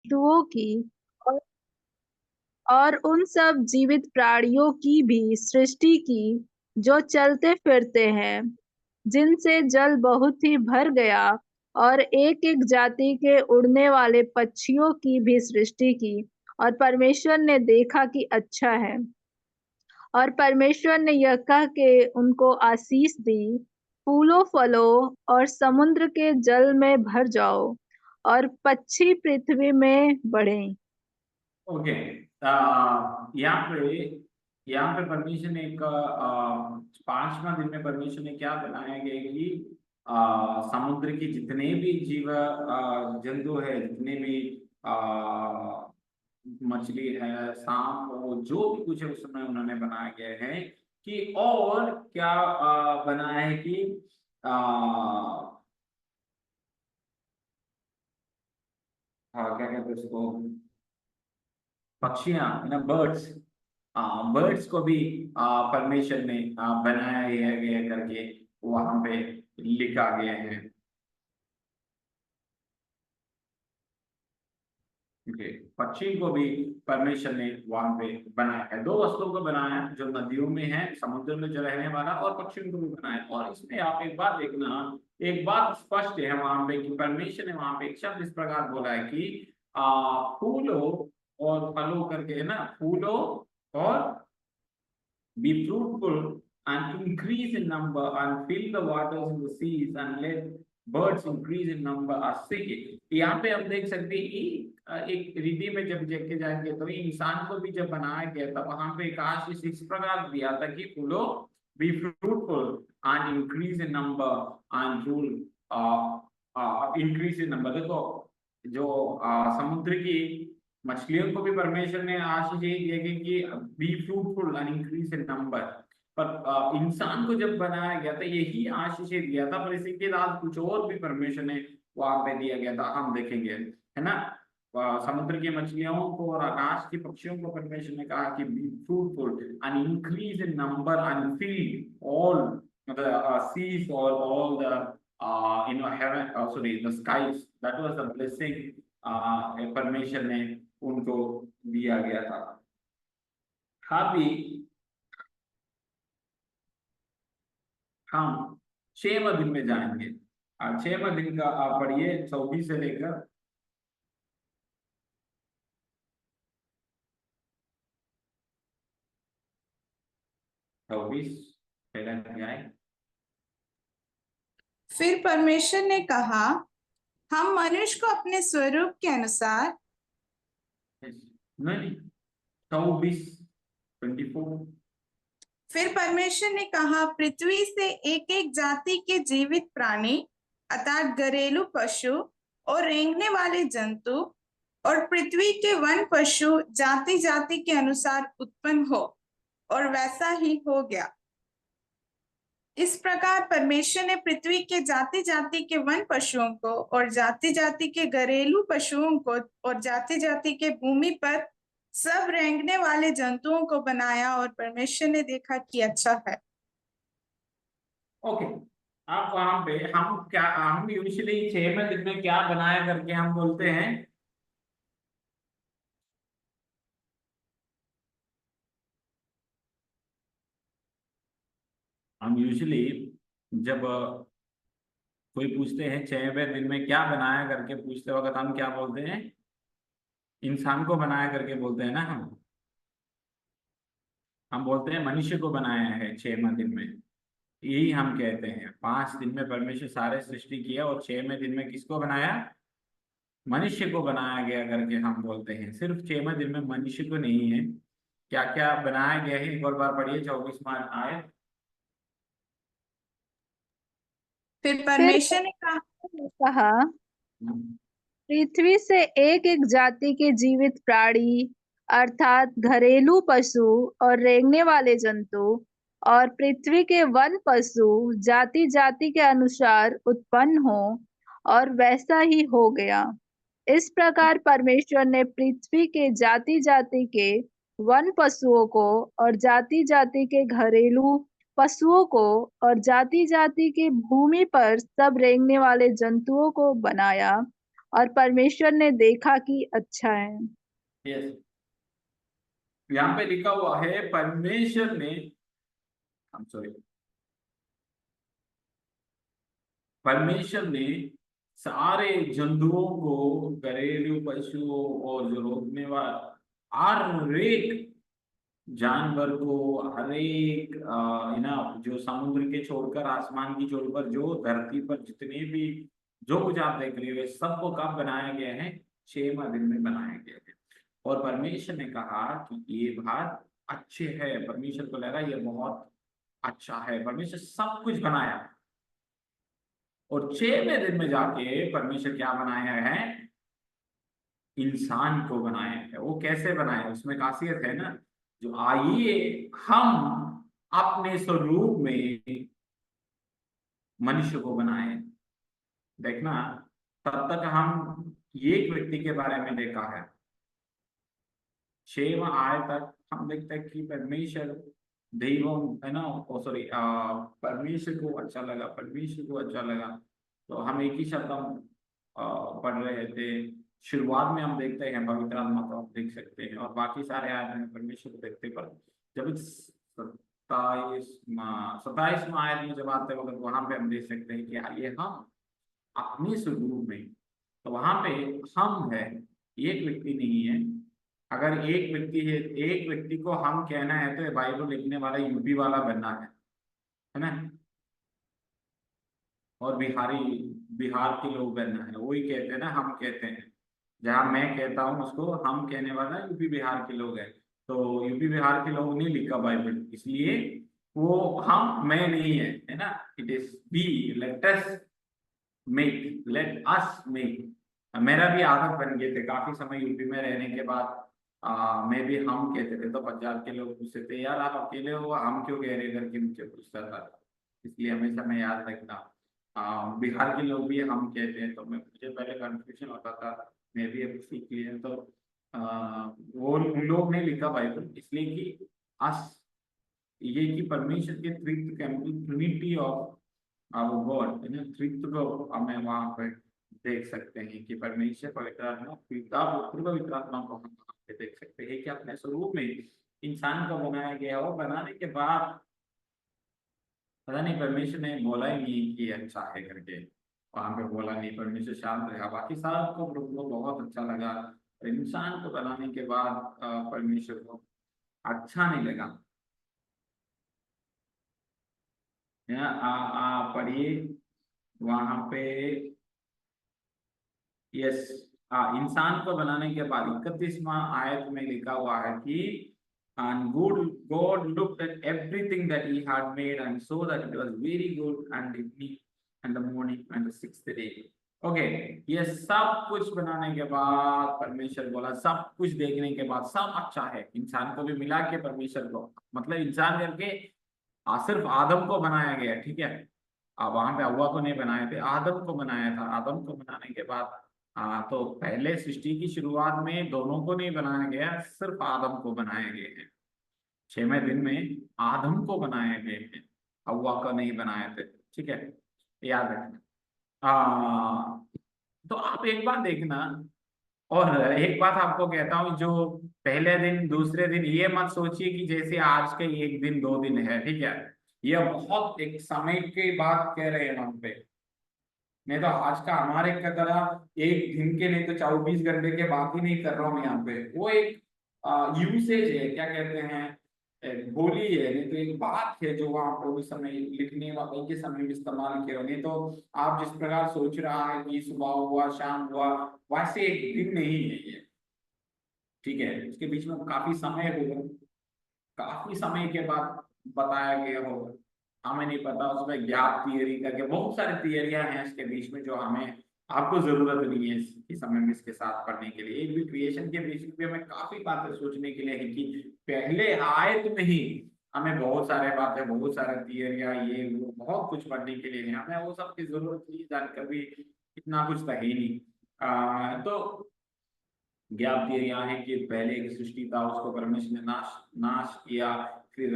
जंतुओं की और और उन सब जीवित प्राणियों की भी सृष्टि की, जो चलते-फिरते हैं, जिनसे जल बहुत ही भर गया, और एक-एक जाति के उड़ने वाले पक्षियों की भी सृष्टि की। और परमेश्वर ने देखा कि अच्छा है। और परमेश्वर ने यह कह के उनको आशीष दी, फूलो-फलो और समुद्र के जल में भर जाओ, और पक्षी पृथ्वी में बढ़ें। ओके। यहाँ पे परमेश्वर ने एक पांचवा दिन में परमेश्वर ने क्या बनाया गया कि समुद्र की जितने भी जीव जंतु है, जितने भी मछली है, सांप हो, जो भी कुछ है उसमें उन्होंने बनाया गया है कि, और क्या बनाया है कि क्या कहते हैं उसको, पक्षियां ना, बर्ड्स। बर्ड्स को भी परमेश्वर ने बनाया गया करके वहां पे लिखा गया है। ओके। पक्षी को भी परमेश्वर ने वहां पे बनाया है। दो वस्तुओं को बनाया है, जो नदियों में है, समुद्र में जो रहने वाला, और पक्षियों को भी बनाया है। और इसमें आप एक बात देखना, एक बात स्पष्ट है वहां पे कि परमेश्वर ने वहां पे एक शब्द इस प्रकार बोला है कि फूलो और फलो करके, है ना, फूलो और be fruitful and increase in number and fill the waters in the seas and let birds increase in number और सीखे। यहाँ पे हम देख सकते हैं कि एक रीति में जब देखे जाएंगे तो इंसान को भी जब बनाया गया था, वहां पे एक आशीष इस प्रकार दिया था कि फूलो, be fruitful and increase in number and rule, increase in number। देखो, जो समुद्र की मछलियों को भी परमेश्वर ने आशीष यही दिया कि be fruitful and increase in number. पर इंसान को जब बनाया गया था यही आशीष दिया था, पर इसी के साथ कुछ और भी परमेश्वर ने वहां पे दिया गया था, हम देखेंगे, है ना। समुद्र की मछलियों को और आकाश की पक्षियों को परमेश्वर ने कहा कि be fruitful and increase in number and fill all the seas और all the heaven, sorry, the skies. That was the blessing परमेश्वर ने उनको दिया गया था। अभी हम 6वें दिन में जाएंगे। 6वें दिन का आप पढ़िए 24 से लेकर 24, पहला अध्याय। फिर परमेश्वर ने कहा, हम मनुष्य को अपने स्वरूप के अनुसार, नहीं, 24। फिर परमेश्वर ने कहा, पृथ्वी से एक एक जाति के जीवित प्राणी अर्थात घरेलू पशु और रेंगने वाले जंतु और पृथ्वी के वन पशु जाति जाति के अनुसार उत्पन्न हो, और वैसा ही हो गया। इस प्रकार परमेश्वर ने पृथ्वी के जाति जाति के वन पशुओं को और जाति जाति के घरेलू पशुओं को और जाति जाति के भूमि पर सब रेंगने वाले जंतुओं को बनाया, और परमेश्वर ने देखा कि अच्छा है। ओके। अब वहां पे हम यूजुअली 6वें दिन में क्या बनाया करके हम बोलते हैं? हम यूजुअली जब कोई पूछते हैं 6वें दिन में क्या बनाया करके पूछते वक्त हम क्या बोलते हैं? इंसान को बनाया करके बोलते हैं ना। हम बोलते हैं मनुष्य को बनाया है 6वें दिन में। यही हम कहते हैं, 5 दिन में परमेश्वर सारे सृष्टि किया और 6वें दिन में किसको बनाया? मनुष्य को बनाया गया करके हम बोलते हैं। सिर्फ 6वें दिन में मनुष्य को नहीं है, क्या क्या बनाया गया है एक और बार पढ़िए 24वां आयत। फिर फिर परमेश्वर ने कहा, पृथ्वी से एक-एक जाति के जीवित प्राणी अर्थात घरेलू पशु और रेंगने वाले जंतु और पृथ्वी के वन पशु जाति-जाति के अनुसार उत्पन्न हो, और वैसा ही हो गया। इस प्रकार परमेश्वर ने पृथ्वी के जाति-जाति के वन पशुओं को और जाति-जाति के घरेलू पशुओं को और जाति-जाति के भूमि पर सब रेंगने वाले जंतुओं को बनाया, और परमेश्वर ने देखा कि अच्छा है। यस, यहाँ पे लिखा हुआ है परमेश्वर ने, सॉरी, परमेश्वर ने सारे जंतुओं को, घरेलू पशुओं और जो रोकने वाला, हर एक जानवर को, हर एक जो समुद्र के छोड़कर, आसमान की छोड़कर, जो धरती पर जितने भी जो कुछ आप देख रहे हो, सबको कब बनाया गया है? 6वें दिन में बनाया गया है। और परमेश्वर ने कहा कि ये बात अच्छे है, परमेश्वर को लगा ये बहुत अच्छा है। परमेश्वर सब कुछ बनाया, और 6वें दिन में जाके परमेश्वर क्या बनाया है? इंसान को बनाया है। वो कैसे बनाया? उसमें खासियत है ना, जो आइए हम अपने स्वरूप में मनुष्य को बनाए। देखना, तब तक हम एक व्यक्ति के बारे में देखा है, 6वां आय तक हम देखते हैं कि परमेश्वर दैवम है ना, सॉरी, परमेश्वर को अच्छा लगा, परमेश्वर को अच्छा लगा। तो हम एक ही शब्द हम पढ़ रहे थे। शुरुआत में हम देखते हैं पवित्र आत्मा को हम देख सकते हैं, और बाकी सारे आयत में परमेश्वर को देखते, पर जब 27वां आयत में जब आते हैं, मतलब वहां पे हम देख सकते हैं कि आइए हम अपने स्वरूप में, तो वहां पे हम है, एक व्यक्ति नहीं है। अगर एक व्यक्ति है, एक व्यक्ति को हम कहना है, तो बाइबल लिखने वाला यूपी वाला बनना है ना, और बिहार के लोग बनना है। वही कहते हैं ना, हम कहते हैं, जहाँ मैं कहता हूँ उसको हम कहने वाला यूपी बिहार के लोग हैं। तो यूपी बिहार के लोग नहीं लिखा बाइबल, इसलिए वो हम मैं नहीं है ना। It is be, let us make, let us make. मेरा भी आदत बन गए थे काफी समय यूपी में रहने के बाद। मैं भी हम कहते थे, तो पंजाब के लोग पूछते थे, यार आप अकेले हो, हम क्यों कह रहे, करके मुझे पूछता था। इसलिए हमेशा मैं याद रखना, बिहार के लोग भी हम कहते हैं, तो मैं मुझे पहले कंफ्यूजन होता था, मैं भी अब सीख लिया। तो वो उन लोग ने लिखा बाइबल इसलिए कि अस, ये कि परमेश्वर के ट्रिनिटी ऑफ आवर गॉड, है ना, त्रित्व को हमें वहां पर देख सकते हैं कि परमेश्वर पवित्र आत्मा, पिता पुत्र पवित्र आत्मा को हम वहां पे देख सकते हैं कि अपने स्वरूप में इंसान को बनाया गया हो। बनाने के बाद पता नहीं परमेश्वर ने बोला ही नहीं कि अच्छा है करके, वहां पे बोला नहीं, परमेश्वर शांत रहा, बाकी सबको बहुत अच्छा लगा। इंसान को बनाने के बाद परमेश्वर को अच्छा नहीं लगा। पढ़िए वहां पे, यस, इंसान को बनाने के बाद 31वां आयत में लिखा हुआ है कि and God looked at everything that he had made and saw that it was very good, and evening and the morning and the 6th day. Okay, ये सब कुछ बनाने के बाद परमेश्वर बोला, सब कुछ देखने के बाद सब अच्छा है। इंसान को भी मिला के परमेश्वर को, मतलब इंसान करके सिर्फ आदम को बनाया गया, ठीक है। वहां पे हव्वा को नहीं बनाए थे, आदम को बनाया था। आदम को बनाने के बाद तो पहले सृष्टि की शुरुआत में दोनों को नहीं बनाया गया, सिर्फ आदम को बनाया गया है। 6वें दिन में आदम को बनाए गए हैं, हव्वा को नहीं बनाए थे, ठीक है, याद रखना। तो आप एक बात देखना, और एक बात आपको कहता हूँ, जो पहले दिन दूसरे दिन, ये मत सोचिए कि जैसे आज के एक दिन 2 दिन है, ठीक है। ये बहुत एक समय की बात कह रहे हैं हम पे, नहीं तो आज का हमारे का तरह एक दिन के, नहीं तो 24 घंटे के बात ही नहीं कर रहा हूँ यहाँ पे। वो एक यूसेज है, क्या कहते हैं, एक बोली है, नहीं तो एक बात है जो वहां पर उस समय लिखने वाले के समय में इस्तेमाल किया। नहीं तो आप जिस प्रकार सोच रहा है कि सुबह हुआ शाम हुआ, वैसे एक दिन नहीं है ये, ठीक है। इसके बीच में काफी समय होगा, काफी समय के बाद बताया गया होगा, हमें नहीं पता। उसमें गैप थियरी करके बहुत सारी थियरियां हैं इसके बीच में, जो हमें, आपको जरूरत नहीं है इस समय में इसके साथ पढ़ने के लिए। एक भी क्रिएशन के बीच में हमें काफी बातें सोचने के लिए है कि पहले आयत में ही हमें बहुत सारे बातें, बहुत सारे थियरियां, ये वो बहुत कुछ पढ़ने के लिए है। हमें वो सब की जरूरत नहीं, जानकर भी इतना कुछ था ही नहीं। तो ज्ञात थियरियां हैं कि पहले एक सृष्टि था, उसको परमेश्वर ने नाश नाश किया, फिर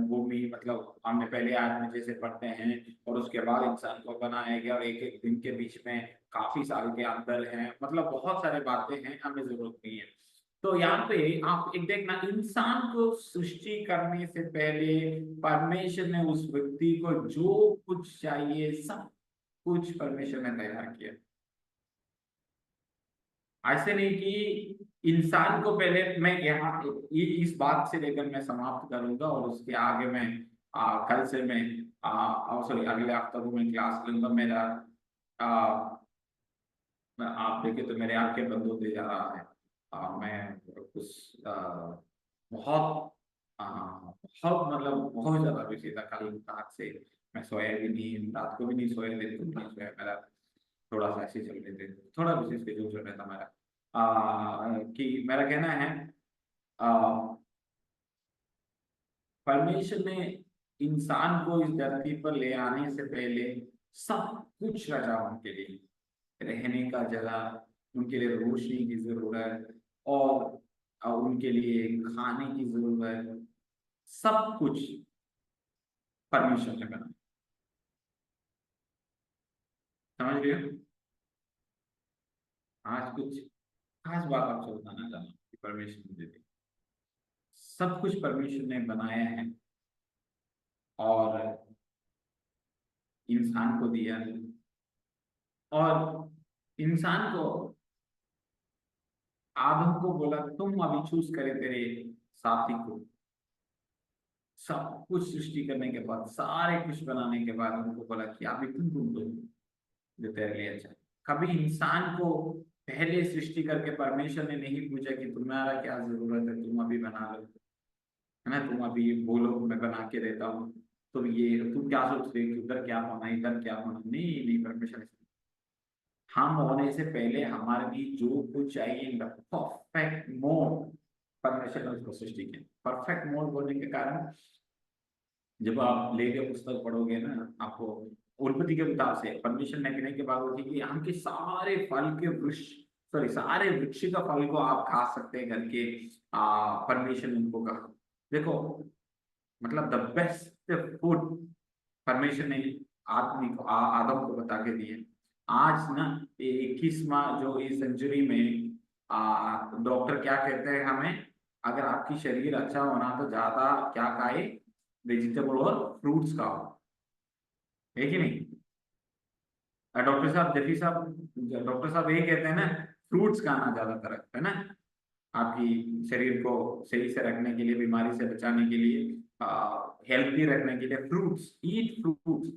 भूमि, मतलब हमने पहले आयत में जैसे पढ़ते हैं, और उसके बाद इंसान को बनाया गया, और एक एक दिन के बीच में काफी साल के अंदर है, मतलब बहुत सारे बातें हैं, हमें जरूरत नहीं है। तो यहाँ पे आप एक देखना, इंसान को सृष्टि करने से पहले परमेश्वर ने उस व्यक्ति को जो कुछ चाहिए सब कुछ परमेश्वर ने तैयार किया। ऐसे नहीं कि इंसान को पहले, मैं यहाँ इस बात से लेकर मैं समाप्त करूंगा और उसके आगे मैं कल से मैं सॉरी अगले हफ्ते को मैं क्लास लूंगा। मेरा आप देखे तो मेरे आंखें बंद होते जा रहा है। मैं कुछ बहुत बहुत मतलब बहुत ज्यादा बिजी था कल रात से। मैं सोया भी नहीं, रात को भी नहीं सोया, दिन को भी नहीं सोया। मेरा थोड़ा सा ऐसे चल रहे थे, थोड़ा बिजी स्केड्यूल चल रहा था मेरा। कि मेरा कहना है परमेश्वर ने इंसान को इस धरती पर ले आने से पहले सब कुछ रचा उनके लिए, रहने का जगह, उनके लिए रोशनी की जरूरत, और उनके लिए खाने की जरूरत, सब कुछ परमेश्वर ने बनाया। समझ रहे हो? आज कुछ खास बात आपसे बताना चाहता हूँ कि परमेश्वर ने दे दी, सब कुछ परमेश्वर ने बनाया है और इंसान को दिया है। और इंसान को, आदम को बोला तुम अभी चूज करे तेरे साथी को। सब कुछ सृष्टि करने के बाद, सारे कुछ बनाने के बाद उनको बोला कि अभी तुम दो जो तेरे लिए अच्छा है। कभी इंसान को पहले सृष्टि करके परमेश्वर ने नहीं पूछा कि तुम्हारा क्या जरूरत है, तुम अभी बना लो, है ना, तुम अभी बोलो मैं बना के देता हूँ। तो ये तुम क्या सोचते हो कि उधर क्या होना, इधर क्या होना? नहीं नहीं, परमेश्वर हम होने से पहले हमारे लिए जो कुछ चाहिए परफेक्ट मोड परमेश्वर ने उसको सृष्टि किया। परफेक्ट मोड बोलने के कारण जब आप लेके पुस्तक पढ़ोगे ना, आपको उत्पत्ति के किताब से परमेश्वर ने कहने के बाद होती कि हम के सारे फल के वृक्ष, सॉरी सारे वृक्ष का फल को आप खा सकते हैं करके परमेश्वर ने उनको कहा। देखो मतलब द बेस्ट फूड परमेश्वर ने आदमी को आदम को बता के दिए। आज ना 21वां जो इस सेंचुरी में डॉक्टर क्या कहते हैं हमें, अगर आपकी शरीर अच्छा होना तो ज्यादा क्या खाए, वेजिटेबल और फ्रूट्स खाओ, है कि नहीं? डॉक्टर साहब, जफी साहब, डॉक्टर साहब यही कहते हैं ना, फ्रूट्स खाना ज्यादातर है ना, आपकी शरीर को सही से रखने के लिए, बीमारी से बचाने के लिए, हेल्थी रखने के लिए फ्रूट्स, ईट फ्रूट्स।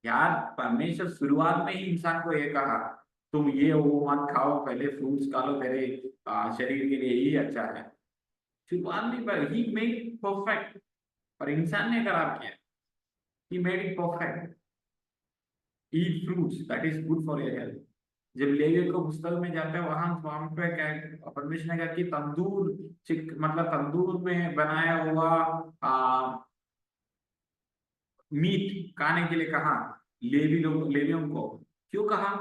यार परमेश्वर शुरुआत में ही इंसान को ये कहा तुम ये वो मत खाओ, पहले फ्रूट्स खा लो, तेरे शरीर के लिए ही अच्छा है। शुरुआत में पर ही मेड परफेक्ट, पर इंसान ने खराब किया। He made it perfect, eat fruits that is good for your health. जब लेवी को पुस्तक में जाते हैं वहां पे क्या परमेश्वर ने कहा कि तंदूर मतलब तंदूर में बनाया हुआ मीट खाने के लिए कहा लेवियों को। क्यों कहा?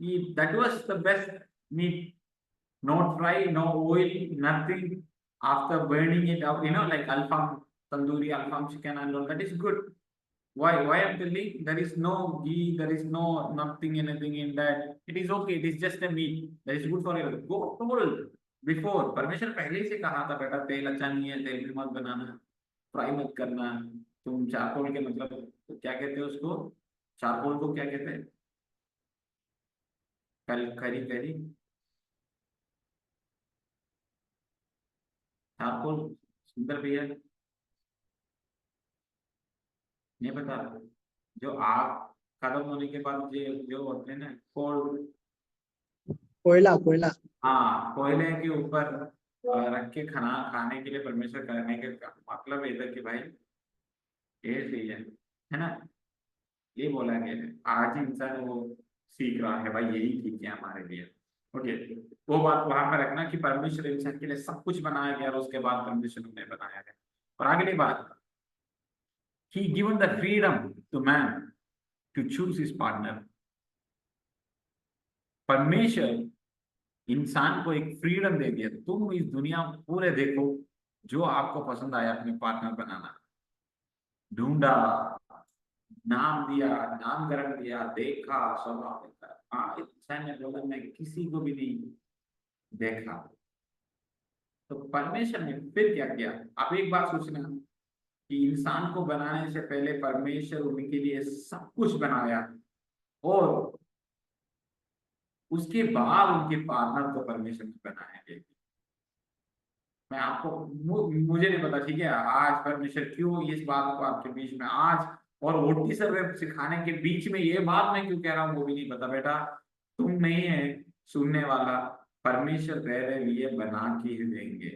कि that was the best meat, not fry, no oil, nothing. After burning it out, like alfam, tandoori, alfam chicken and all, that is good. Why I'm telling? There is no ghee, there is no nothing, anything in that. It is okay. It is just a meat. That is good for you. Go told before. परमेश्वर पहले से कहा था बेटा तेल अच्छा नहीं है, तेल भी मत बनाना, फ्राई मत करना। तुम चारकोल के मतलब क्या कहते हैं उसको, चारकोल को क्या कहते हैं? करी करी चारकोल, सुंदर भैया नहीं पता? जो आग खत्म होने के बाद जो होते हैं ना, कोल, कोयला कोयला। हाँ कोयले के ऊपर रख के खाने के लिए परमेश्वर करने के मतलब इधर कि भाई ये सही है ना? ये बोला गया है। आज इंसान वो सीख रहा है भाई यही ठीक है हमारे लिए। ओके, वो बात वहां पर रखना कि परमेश्वर इंसान के लिए सब कुछ बनाया गया और उसके बाद परमेश्वर ने बनाया गया। और अगली बात, he given the freedom to man to choose his partner। परमेश्वर इंसान को एक फ्रीडम दे दिया, तुम इस दुनिया पूरे देखो, जो आपको पसंद आया अपने पार्टनर बनाना। ढूंढा, नाम दिया, नामकरण दिया, देखा, स्वभाव देखा। हाँ, इंसान ने बोला मैं किसी को भी नहीं देखा। तो परमेश्वर ने फिर क्या किया? आप एक बात सोचना कि इंसान को बनाने से पहले परमेश्वर उनके लिए सब कुछ बनाया, और उसके बाद उनके पार्टनर को परमेश्वर ने बनाया। मैं आपको मुझे नहीं पता, ठीक है, आज परमेश्वर क्यों इस बात को आपके बीच में आज और ओटी सर्वे सिखाने के बीच में ये बात मैं क्यों कह रहा हूँ वो भी नहीं पता। बेटा, तुम नहीं है सुनने वाला, परमेश्वर तेरे लिए बना के ही देंगे।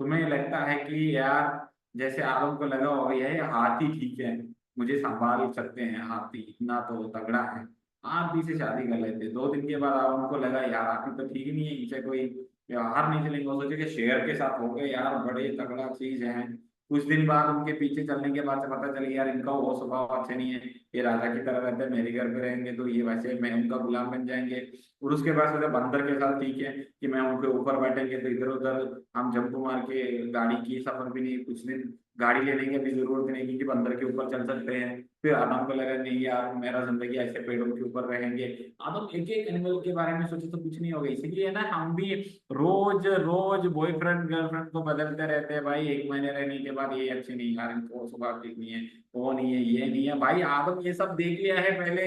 तुम्हें लगता है कि यार जैसे आदम को लगा होगा यह हाथी ठीक है, मुझे संभाल सकते हैं, हाथी इतना तो तगड़ा है, हाथी से शादी कर लेते। 2 दिन के बाद आदम को लगा यार हाथी तो ठीक नहीं है, इनसे कोई व्यवहार नहीं चलेंगे। वो सोचे कि शेर के साथ हो गए, यार बड़े तगड़ा चीज है। कुछ दिन बाद उनके पीछे चलने के बाद से पता चल गया यार इनका वो स्वभाव अच्छे नहीं है, ये राजा की तरह रहते हैं, मेरे घर पे रहेंगे तो ये वैसे मैं उनका गुलाम बन जाएंगे। और उसके बाद सोचा बंदर के साथ ठीक है कि मैं उनके ऊपर बैठेंगे तो इधर उधर हम जंप मार के गाड़ी की सफर भी नहीं, कुछ दिन गाड़ी लेने की भी जरूरत नहीं क्योंकि बंदर के ऊपर चल सकते हैं। फिर आदम को लगा नहीं यार मेरा जिंदगी ऐसे पेड़ों के ऊपर रहेंगे। आदम एक एक एनिमल के बारे में सोचे तो कुछ नहीं होगा। इसीलिए ना हम भी रोज रोज बॉयफ्रेंड गर्लफ्रेंड को बदलते रहते हैं भाई। 1 महीने रहने के बाद ये अच्छी नहीं यार, इनको स्वभाव ठीक नहीं है, वो नहीं है, ये नहीं है। भाई आदम ये सब देख लिया है पहले।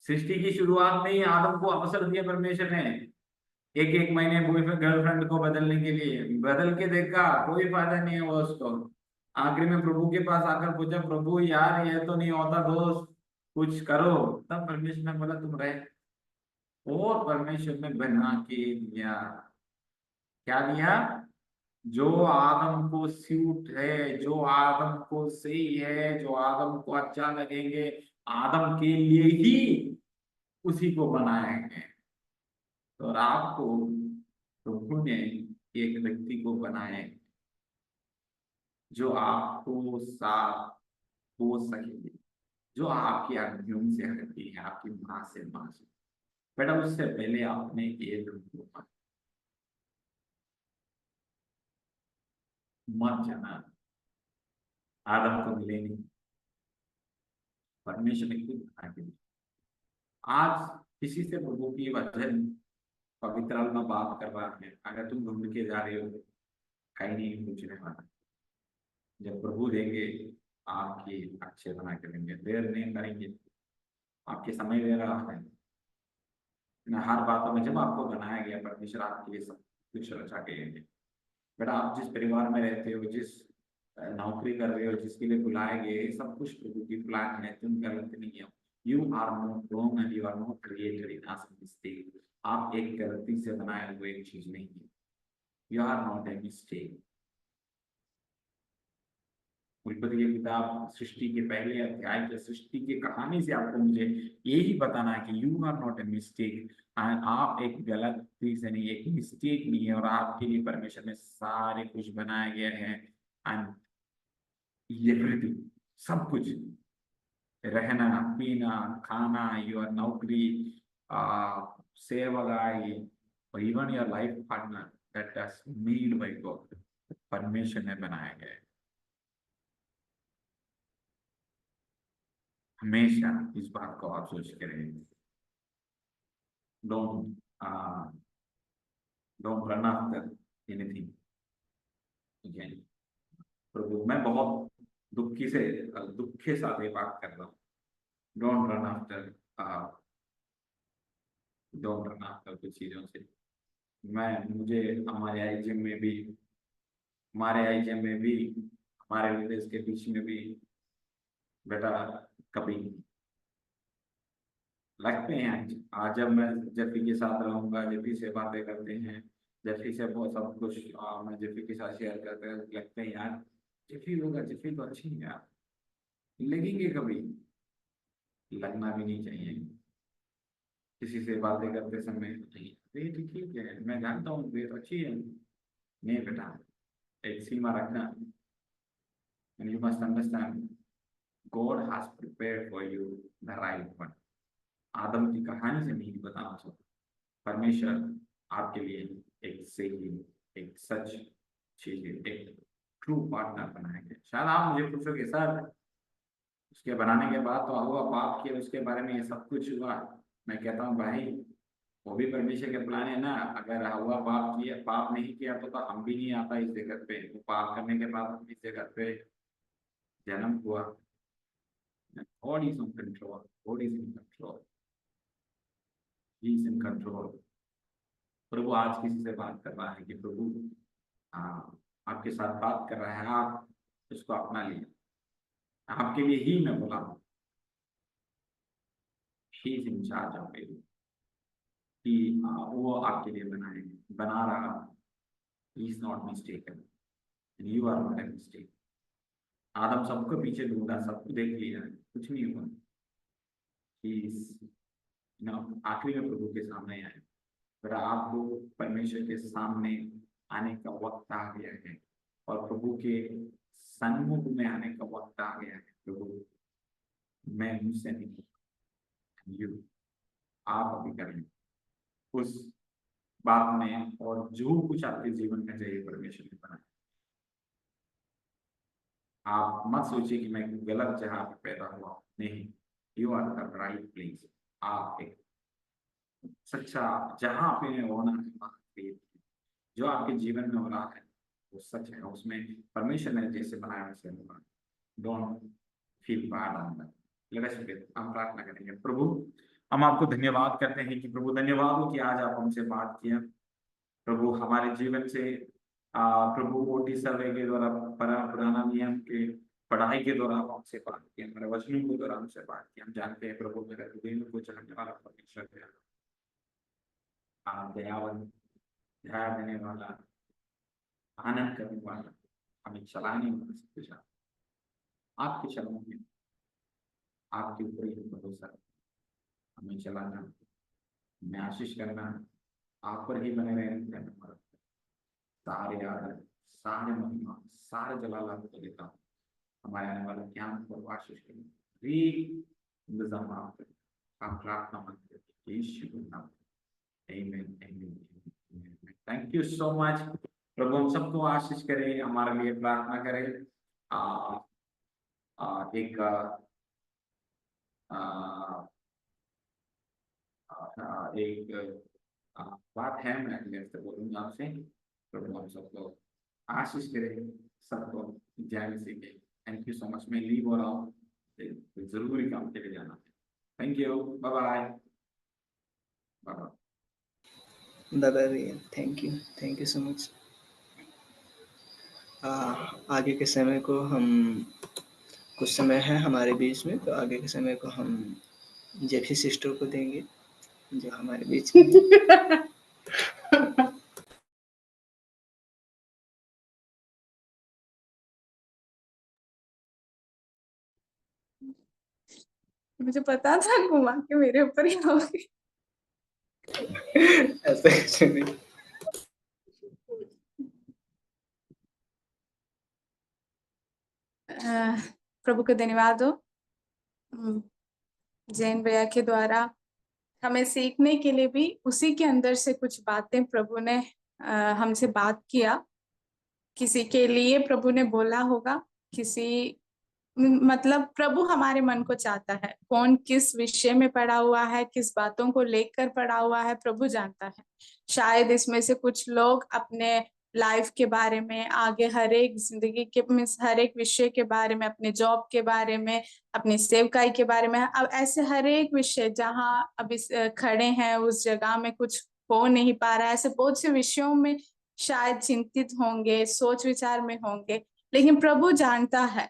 सृष्टि की शुरुआत में ही आदम को अवसर दिया परमेश्वर ने, एक एक महीने बॉयफ्रेंड गर्लफ्रेंड को बदलने के लिए। बदल के देखा, कोई फायदा नहीं है वो उसको। आखिरी में प्रभु के पास आकर पूछा प्रभु यार ये तो नहीं होता दोस्त, कुछ करो। तब परमेश्वर ने बोला तुम रहे। और परमेश्वर ने बना के दिया। क्या दिया? जो आदम को सूट है, जो आदम को सही है, जो आदम को अच्छा लगेंगे, आदम के लिए ही उसी को बनाएंगे। तो रात को प्रभु ने एक व्यक्ति को बनाए जो आपको साथ हो सके, जो आपकी अग्नियों से हटती है, आपकी माँ से माँ से। बेटा उससे पहले आपने एक मत जाना, आदम को मिले नहीं, परमेश्वर ने खुद बना के दिया। आज किसी से प्रभु की वचन पवित्र आत्मा बात कर रहा है, अगर तुम ढूंढ के जा रहे हो कहीं नहीं पूछने वाला। जब प्रभु देंगे आपकी अच्छे बना के देंगे, देर नहीं करेंगे। आपके समय दे रहा है ना, हर बातों में जब आपको बनाया गया परमेश्वर आपके लिए सब कुछ रचा के देंगे। बेटा आप जिस परिवार में रहते हो, जिस नौकरी कर रहे हो, जिसके लिए बुलाए गए, सब कुछ प्रभु की प्लान है, तुम गलत नहीं हो। You are not wrong and you are not created in a mistake. आप एक गलती से बनाए हुए एक चीज नहीं है। You are not a mistake. उत्पत्ति की किताब सृष्टि के पहले अध्याय के सृष्टि की कहानी से आपको मुझे यही बताना है कि you are not a mistake. आप एक गलती से नहीं, एक मिस्टेक नहीं है, और आपके लिए परमेश्वर ने सारे कुछ बनाया गया है। एंड एवरीथिंग, सब कुछ, रहना पीना खाना, योर नौकरी, सेवगाई, और even your life partner, that is made by God. परमेश्वर ने बनाया गया है। हमेशा इस बात को आप सोच के रहिए। Don't don't run after anything. ठीक है प्रभु, मैं बहुत दुख के साथ ये बात कर रहा हूँ। Don't run after don't run after कुछ चीजों से। मुझे हमारे आईजीएम में भी हमारे विलेज के बीच में भी बेटा कभी लगते हैं। आज जब मैं जफी के साथ रहूंगा, जफी से बातें करते हैं, जफी से बहुत सब कुछ मैं जफी के साथ शेयर करते हैं, लगते हैं यार जफी होगा, जफी तो अच्छी है यार, लगेंगे कभी। लगना भी नहीं चाहिए किसी से बातें करते समय। नहीं ये तो ठीक है, मैं जानता हूँ ये तो अच्छी है। नहीं बेटा, एक सीमा रखना। And you must understand God has prepared for you the right one. Adam की कहानी से नहीं बताना चाहता, परमेश्वर आपके लिए एक सही, एक सच चीज, एक ट्रू पार्टनर बनाएंगे। शायद आप मुझे पूछोगे सर उसके बनाने के बाद तो हुआ पाप किया, उसके बारे में ये सब कुछ हुआ। मैं कहता हूँ भाई वो भी परमेश्वर के प्लान है ना। अगर हुआ पाप नहीं किया तो हम भी नहीं आता इस जगत पे। वो पाप करने के बाद हम इस जगत पे जन्म हुआ। God is on control. God is in control. He is in control. प्रभु आज किसी से बात कर रहा है कि प्रभु आपके साथ बात कर रहा है, आप उसको अपना लिया। आपके लिए ही मैं बोला हूँ। He is in charge of it. कि वो आपके लिए बना रहा। He is not mistaken. And you are not a mistake. आदम सबको पीछे ढूंढा, सबको देख लिया, कुछ नहीं हुआ। He is, आखिरी में प्रभु के सामने आए। फिर आपको परमेश्वर के सामने आने का वक्त आ गया है और प्रभु के सन्मुख में आने का वक्त आ गया है। प्रभु मैं मुझसे नहीं, यू आप अभी करें उस बात में, और जो कुछ आपके जीवन में चाहिए परमेश्वर ने बनाया। आप मत सोचिए कि मैं गलत जगह पे पैदा हुआ, नहीं, you are the right place. आप एक सच्चा जहां पे होना है, जो आपके जीवन में हो रहा है वो सच है, उसमें परमेश्वर ने जैसे बनाया वैसे होगा। Don't feel bad on that. Let us pray. हम प्रार्थना करेंगे। प्रभु हम आपको धन्यवाद करते हैं कि प्रभु धन्यवाद हो कि आज आप हमसे बात किया। प्रभु हमारे जीवन से प्रभु ओटी सर्वे के द्वारा पुराना नियम के पढ़ाई के द्वारा हमसे बात किया, हमारे वचनों के द्वारा हमसे बात किया। हम जानते हैं प्रभु मेरे हृदय में को चलाने वाला परमेश्वर है, दयावान, दया देने वाला, आनंद करने वाला, हमें चलाने वाला सब कुछ आपके चरणों में, आपके ऊपर ही भरोसा, हमें चलाना, हमें आशीष करना, आप पर ही बने रहने हमारा सारे आदर, सारे महिमा, सारे जलाल आपको देता हूँ। हमारे आने वाला ज्ञान पर आशीष करें, इंतजाम आप करें। हम प्रार्थना मांगते हैं यीशु के नाम में। Amen, amen, amen. Thank you so much. प्रभु हम सबको आशीष करे, हमारे लिए प्रार्थना करे। एक बात है, मैं बोलूंगा आपसे। प्रभु हम सबको आशीष करे, सबको ज्ञान सीखे। Thank you so much. मैं लीव हो रहा हूँ, जरूरी काम के लिए जाना है। Thank you, bye bye. Bye bye. दादा भैया थैंक यू सो मच। आगे के समय को हम कुछ समय है हमारे बीच में, तो आगे के समय को हम जेफी सिस्टर को देंगे जो हमारे बीच में मुझे पता था घुमा के मेरे ऊपर ही होगी। ऐसा कुछ नहीं। प्रभु को धन्यवाद हो। जैन भैया के द्वारा हमें सीखने के लिए भी उसी के अंदर से कुछ बातें प्रभु ने हमसे बात किया। किसी के लिए प्रभु ने बोला होगा, किसी मतलब प्रभु हमारे मन को चाहता है, कौन किस विषय में पड़ा हुआ है, किस बातों को लेकर पड़ा हुआ है, प्रभु जानता है। शायद इसमें से कुछ लोग अपने लाइफ के बारे में, आगे हर एक जिंदगी के हर एक विषय के बारे में, अपने जॉब के बारे में, अपनी सेवकाई के बारे में, अब ऐसे हर एक विषय जहां अभी खड़े हैं उस जगह में कुछ हो नहीं पा रहा है, ऐसे बहुत से विषयों में शायद चिंतित होंगे, सोच विचार में होंगे। लेकिन प्रभु जानता है।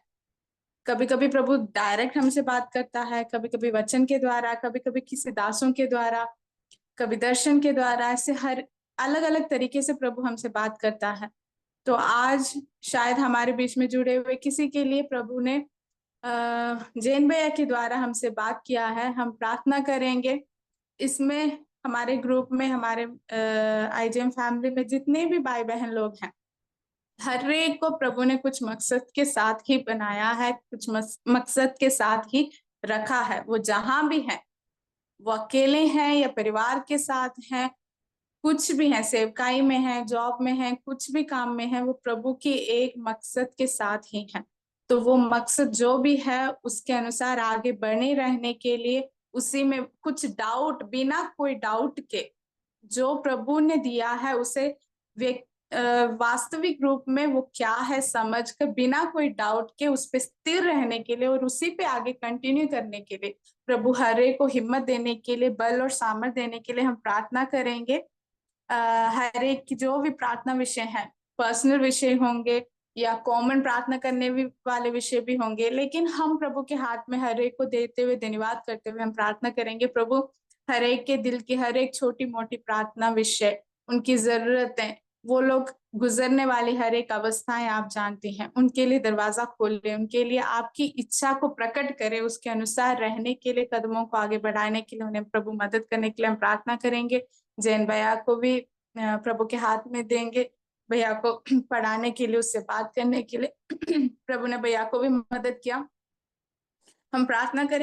कभी कभी प्रभु डायरेक्ट हमसे बात करता है, कभी कभी वचन के द्वारा, कभी कभी किसी दासों के द्वारा, कभी दर्शन के द्वारा, ऐसे हर अलग अलग तरीके से प्रभु हमसे बात करता है। तो आज शायद हमारे बीच में जुड़े हुए किसी के लिए प्रभु ने जैन भैया के द्वारा हमसे बात किया है। हम प्रार्थना करेंगे। इसमें हमारे ग्रुप में, हमारे आईजीएम फैमिली में जितने भी भाई बहन लोग हैं, हर एक को प्रभु ने कुछ मकसद के साथ ही बनाया है, कुछ मकसद के साथ ही रखा है। वो जहां भी है, वो अकेले हैं या परिवार के साथ हैं, कुछ भी है, सेवकाई में है, जॉब में है, कुछ भी काम में है, वो प्रभु की एक मकसद के साथ ही है। तो वो मकसद जो भी है उसके अनुसार आगे बने रहने के लिए, उसी में कुछ डाउट, बिना कोई डाउट के जो प्रभु ने दिया है उसे वास्तविक रूप में वो क्या है समझ कर, बिना कोई डाउट के उस पर स्थिर रहने के लिए और उसी पे आगे कंटिन्यू करने के लिए, प्रभु हर एक को हिम्मत देने के लिए, बल और सामर्थ देने के लिए हम प्रार्थना करेंगे। हर एक की जो भी प्रार्थना विषय है, पर्सनल विषय होंगे या कॉमन प्रार्थना करने भी वाले विषय भी होंगे, लेकिन हम प्रभु के हाथ में हर एक को देते हुए, धन्यवाद करते हुए हम प्रार्थना करेंगे। प्रभु हर एक के दिल की हर एक छोटी मोटी प्रार्थना विषय, उनकी जरूरतें, वो लोग गुजरने वाली हर एक अवस्थाएं आप जानती हैं, उनके लिए दरवाजा खोल ले, उनके लिए आपकी इच्छा को प्रकट करे, उसके अनुसार रहने के लिए, कदमों को आगे बढ़ाने के लिए उन्हें प्रभु मदद करने के लिए हम प्रार्थना करेंगे। जैन भैया को भी प्रभु के हाथ में देंगे, भैया को पढ़ाने के लिए, उससे बात करने के लिए। प्रभु ने भैया को भी मदद किया। हम प्रार्थना करें